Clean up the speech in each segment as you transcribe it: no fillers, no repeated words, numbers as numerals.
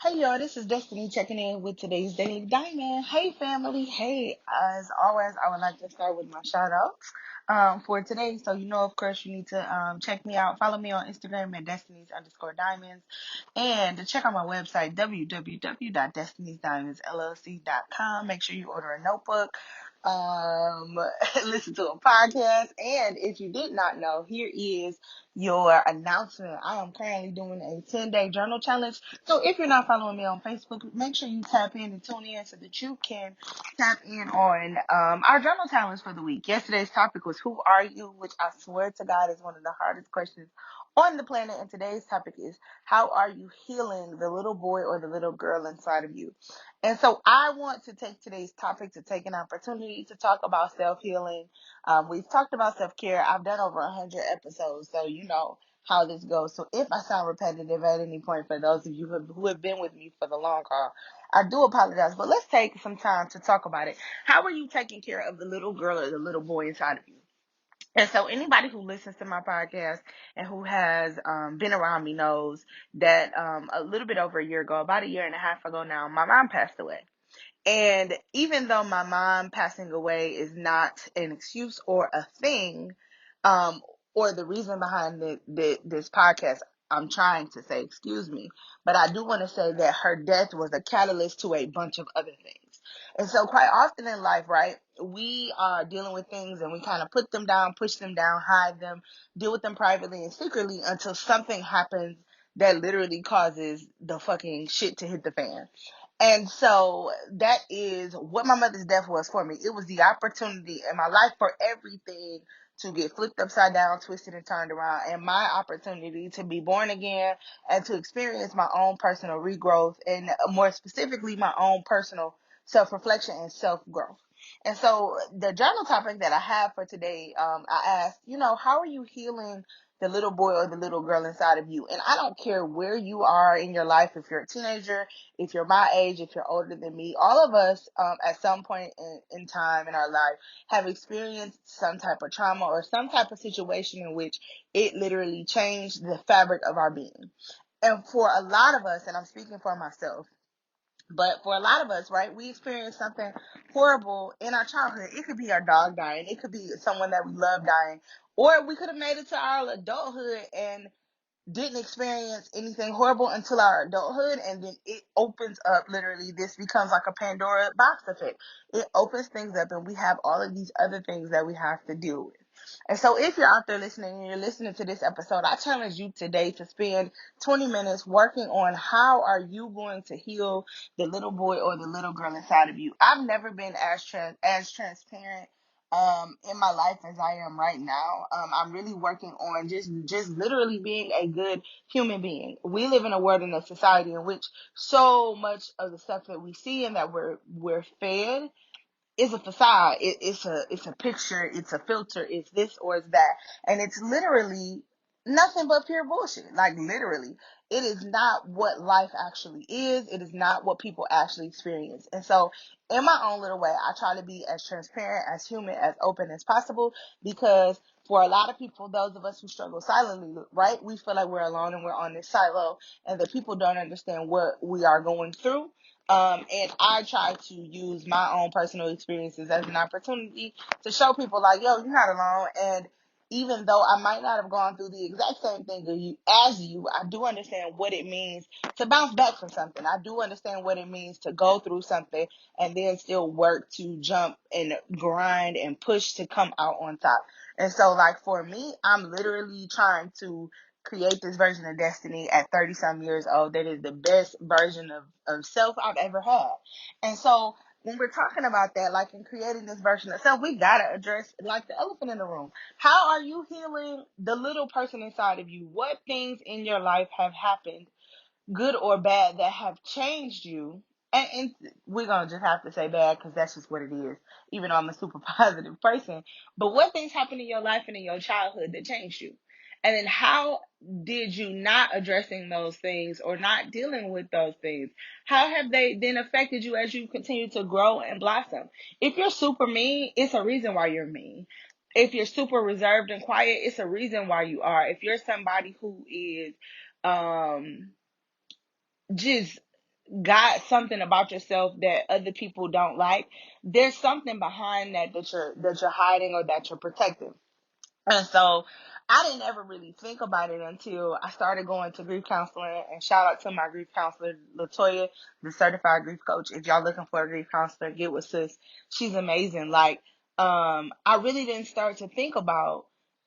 Hey y'all, this is Destiny checking in with today's Daily Diamond. Hey family, hey, as always, I would like to start with my shout outs for today. So, of course, you need to check me out. Follow me on Instagram at Destinies_diamonds and to check out my website, www.destiniesdiamondsllc.com. Make sure you order a notebook, um, listen to a podcast. And if you did not know, here is your announcement. I am currently doing a 10-day journal challenge. So if you're not following me on Facebook, make sure you tap in and tune in so that you can tap in on our journal challenge for the week. Yesterday's topic was who are you, which I swear to God is one of the hardest questions on the planet. And today's topic is how are you healing the little boy or the little girl inside of you? And so I want to take today's topic to take an opportunity to talk about self-healing. We've talked about self-care. I've done over 100 episodes, so you know how this goes. So if I sound repetitive at any point for those of you who have been with me for the long haul, I do apologize. But let's take some time to talk about it. How are you taking care of the little girl or the little boy inside of you? And so anybody who listens to my podcast and who has been around me knows that a little bit over a year ago, about a year and a half ago now, my mom passed away. And even though my mom passing away is not an excuse or a thing, um, or the reason behind this podcast, I'm trying to say, excuse me, but I do want to say that her death was a catalyst to a bunch of other things. And so quite often in life, right, we are dealing with things and we kind of put them down, push them down, hide them, deal with them privately and secretly until something happens that literally causes the fucking shit to hit the fan. And so that is what my mother's death was for me. It was the opportunity in my life for everything to get flipped upside down, twisted, and turned around, and my opportunity to be born again and to experience my own personal regrowth and more specifically, my own personal self reflection and self growth. And so the journal topic that I have for today, I asked, how are you healing the little boy or the little girl inside of you? And I don't care where you are in your life, if you're a teenager, if you're my age, if you're older than me, all of us at some point in time in our life have experienced some type of trauma or some type of situation in which it literally changed the fabric of our being. And for a lot of us, and I'm speaking for myself, but for a lot of us, right, we experience something horrible in our childhood. It could be our dog dying, it could be someone that we love dying, or we could have made it to our adulthood and didn't experience anything horrible until our adulthood, and then it opens up, literally this becomes like a Pandora box effect. It opens things up and we have all of these other things that we have to deal with. And so if you're out there listening and you're listening to this episode, I challenge you today to spend 20 minutes working on how are you going to heal the little boy or the little girl inside of you. I've never been as transparent in my life as I am right now. I'm really working on just literally being a good human being. We live in a world, in a society in which so much of the stuff that we see and that we're fed is a facade. It's a picture, it's a filter, it's this or it's that. And it's literally nothing but pure bullshit. Like literally. It is not what life actually is. It is not what people actually experience. And so in my own little way, I try to be as transparent, as human, as open as possible, because for a lot of people, those of us who struggle silently, right, we feel like we're alone and we're on this silo and that people don't understand what we are going through. And I try to use my own personal experiences as an opportunity to show people like, yo, you're not alone. And even though I might not have gone through the exact same thing as you, I do understand what it means to bounce back from something. I do understand what it means to go through something and then still work to jump and grind and push to come out on top. And so like for me, I'm literally trying to create this version of Destiny at 30 some years old that is the best version of self I've ever had. And so when we're talking about that, like in creating this version of self, we gotta address like the elephant in the room. How are you healing the little person inside of you? What things in your life have happened, good or bad, that have changed you? And we're gonna just have to say bad because that's just what it is, even though I'm a super positive person. But what things happened in your life and in your childhood that changed you? And then how did you not addressing those things or not dealing with those things? How have they then affected you as you continue to grow and blossom? If you're super mean, it's a reason why you're mean. If you're super reserved and quiet, it's a reason why you are. If you're somebody who is um just got something about yourself that other people don't like, there's something behind that you're hiding or that you're protecting. And so I didn't ever really think about it until I started going to grief counseling. And shout out to my grief counselor, Latoya, the certified grief coach. If y'all looking for a grief counselor, get with sis. She's amazing. Like, I really didn't start to think about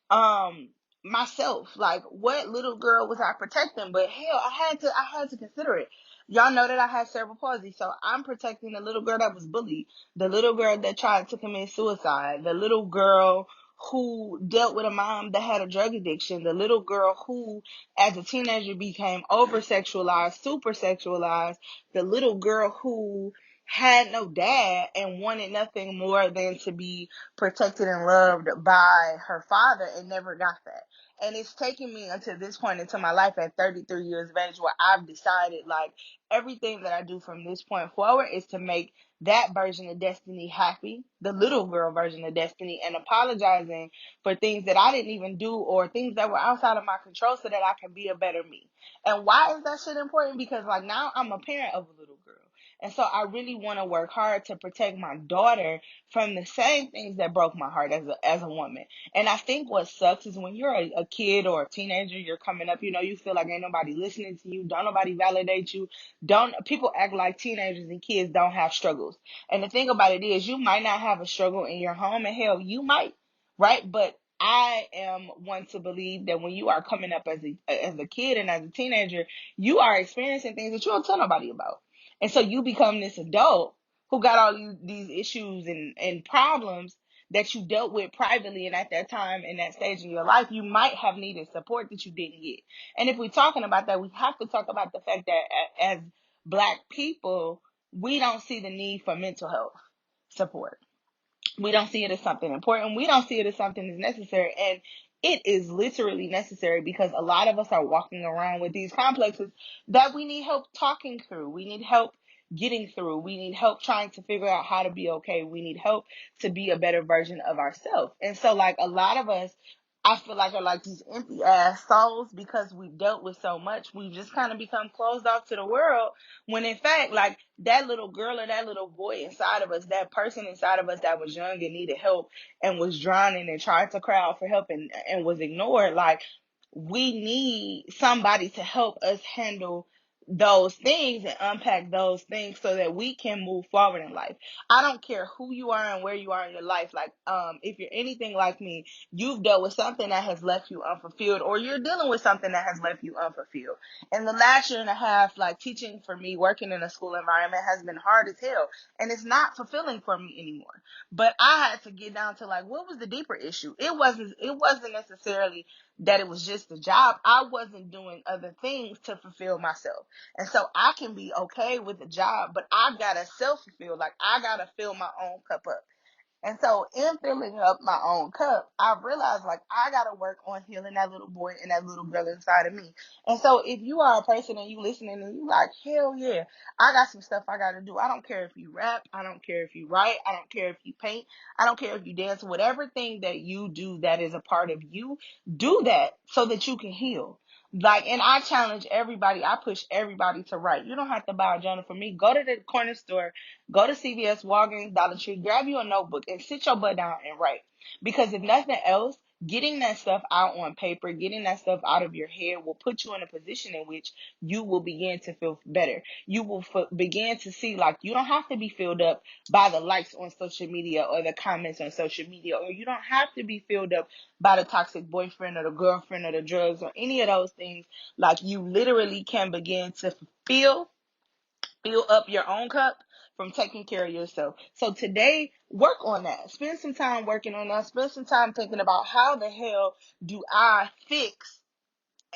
um myself. Like, what little girl was I protecting? But hell, I had to consider it. Y'all know that I had cerebral palsy, so I'm protecting the little girl that was bullied, the little girl that tried to commit suicide, the little girl who dealt with a mom that had a drug addiction, the little girl who, as a teenager, became over sexualized, super sexualized, the little girl who had no dad and wanted nothing more than to be protected and loved by her father and never got that. And it's taken me until this point into my life at 33 years of age where I've decided, like, everything that I do from this point forward is to make that version of Destiny happy, the little girl version of Destiny, and apologizing for things that I didn't even do or things that were outside of my control so that I can be a better me. And why is that shit important? Because, like, now I'm a parent of a little girl. And so I really want to work hard to protect my daughter from the same things that broke my heart as a woman. And I think what sucks is when you're a kid or a teenager, you're coming up, you feel like ain't nobody listening to you, don't nobody validate you, don't people act like teenagers and kids don't have struggles. And the thing about it is, you might not have a struggle in your home, and hell, you might, right? But I am one to believe that when you are coming up as a kid and as a teenager, you are experiencing things that you don't tell nobody about. And so you become this adult who got all these issues and problems that you dealt with privately, and at that time in that stage in your life, you might have needed support that you didn't get. And if we're talking about that, we have to talk about the fact that as Black people, we don't see the need for mental health support. We don't see it as something important. We don't see it as something that's necessary. And it is literally necessary because a lot of us are walking around with these complexes that we need help talking through. We need help getting through. We need help trying to figure out how to be okay. We need help to be a better version of ourselves. And so, like, a lot of us, I feel like, are like these empty ass souls because we've dealt with so much. We've just kind of become closed off to the world, when in fact, like, that little girl or that little boy inside of us, that person inside of us that was young and needed help and was drowning and tried to cry out for help and was ignored, like, we need somebody to help us handle those things and unpack those things so that we can move forward in life. I don't care who you are and where you are in your life. Like, if you're anything like me, you've dealt with something that has left you unfulfilled, or you're dealing with something that has left you unfulfilled. And the last year and a half, like, teaching for me, working in a school environment has been hard as hell. And it's not fulfilling for me anymore. But I had to get down to, like, what was the deeper issue? It wasn't necessarily that it was just a job. I wasn't doing other things to fulfill myself. And so I can be okay with the job, but I gotta self-fulfill. Like, I gotta fill my own cup up. And so in filling up my own cup, I realized, like, I gotta work on healing that little boy and that little girl inside of me. And so if you are a person and you listening and you like, hell yeah, I got some stuff I gotta do. I don't care if you rap, I don't care if you write, I don't care if you paint, I don't care if you dance, whatever thing that you do that is a part of you, do that so that you can heal. Like, and I challenge everybody, I push everybody to write. You don't have to buy a journal from me. Go to the corner store, go to CVS, Walgreens, Dollar Tree, grab you a notebook and sit your butt down and write. Because if nothing else, getting that stuff out on paper, getting that stuff out of your head will put you in a position in which you will begin to feel better. You will begin to see, like, you don't have to be filled up by the likes on social media or the comments on social media, or you don't have to be filled up by the toxic boyfriend or the girlfriend or the drugs or any of those things. Like, you literally can begin to fill up your own cup from taking care of yourself. So today, work on that. Spend some time working on that. Spend some time thinking about how the hell do I fix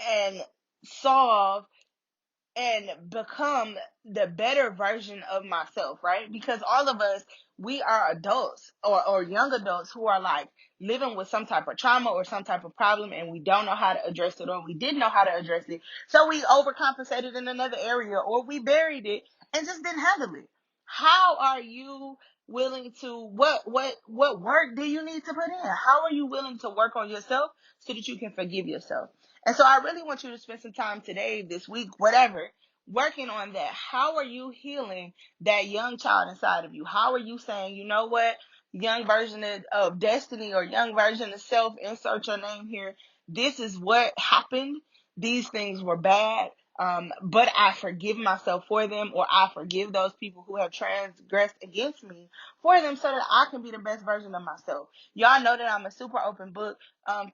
and solve and become the better version of myself, right? Because all of us, we are adults or young adults who are, like, living with some type of trauma or some type of problem, and we don't know how to address it, or we didn't know how to address it. So we overcompensated in another area, or we buried it and just didn't handle it. How are you willing to, what work do you need to put in? How are you willing to work on yourself so that you can forgive yourself? And so I really want you to spend some time today, this week, whatever, working on that. How are you healing that young child inside of you? How are you saying, you know what, young version of destiny or young version of self, insert your name here. This is what happened. These things were bad. But I forgive myself for them, or I forgive those people who have transgressed against me for them, so that I can be the best version of myself. Y'all know that I'm a super open book.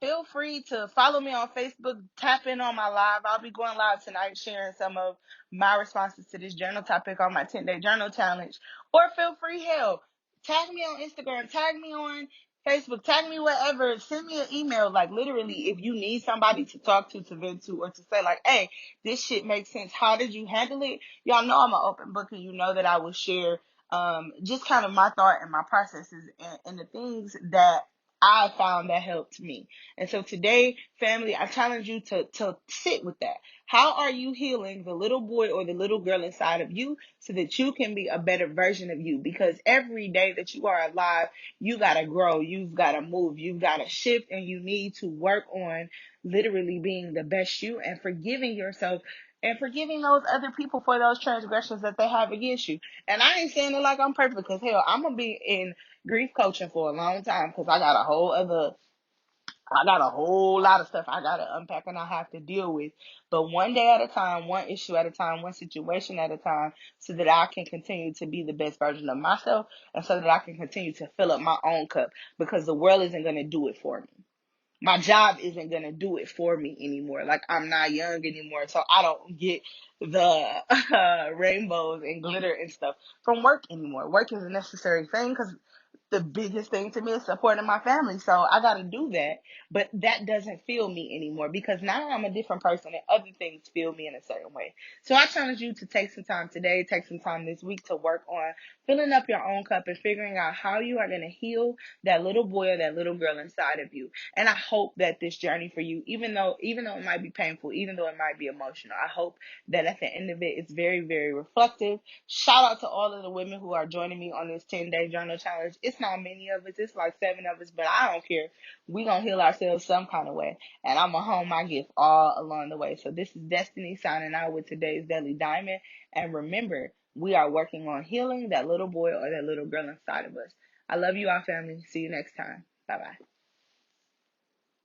Feel free to follow me on Facebook, tap in on my live. I'll be going live tonight sharing some of my responses to this journal topic on my 10-day journal challenge. Or feel free, hell, tag me on Instagram, tag me on Facebook, tag me wherever, send me an email. Like, literally, if you need somebody to talk to vent to, or to say like, hey, this shit makes sense, how did you handle it? Y'all know I'm an open book, and you know that I will share just kind of my thought and my processes, and the things that I found that helped me. And so today, family, I challenge you to sit with that. How are you healing the little boy or the little girl inside of you, so that you can be a better version of you? Because every day that you are alive, you got to grow, you've got to move, you've got to shift, and you need to work on literally being the best you, and forgiving yourself, and forgiving those other people for those transgressions that they have against you. And I ain't saying it like I'm perfect, because hell, I'm going to be in grief coaching for a long time, because I got a whole lot of stuff I got to unpack and I have to deal with. But one day at a time, one issue at a time, one situation at a time, so that I can continue to be the best version of myself, and so that I can continue to fill up my own cup, because the world isn't going to do it for me. My job isn't going to do it for me anymore. Like, I'm not young anymore, so I don't get the rainbows and glitter and stuff from work anymore. Work is a necessary thing, because the biggest thing to me is supporting my family. So I got to do that. But that doesn't feel me anymore, because now I'm a different person and other things feel me in a certain way. So I challenge you to take some time today, take some time this week to work on filling up your own cup and figuring out how you are going to heal that little boy or that little girl inside of you. And I hope that this journey for you, even though it might be painful, even though it might be emotional, I hope that at the end of it, it's very, very reflective. Shout out to all of the women who are joining me on this 10-day journal challenge. It's not many of us. It's like 7 of us, but I don't care. We gonna heal ourselves some kind of way. And I'm gonna hone my gift all along the way. So this is Destiny signing out with today's Daily Diamond. And remember, we are working on healing that little boy or that little girl inside of us. I love you all, family. See you next time. Bye-bye.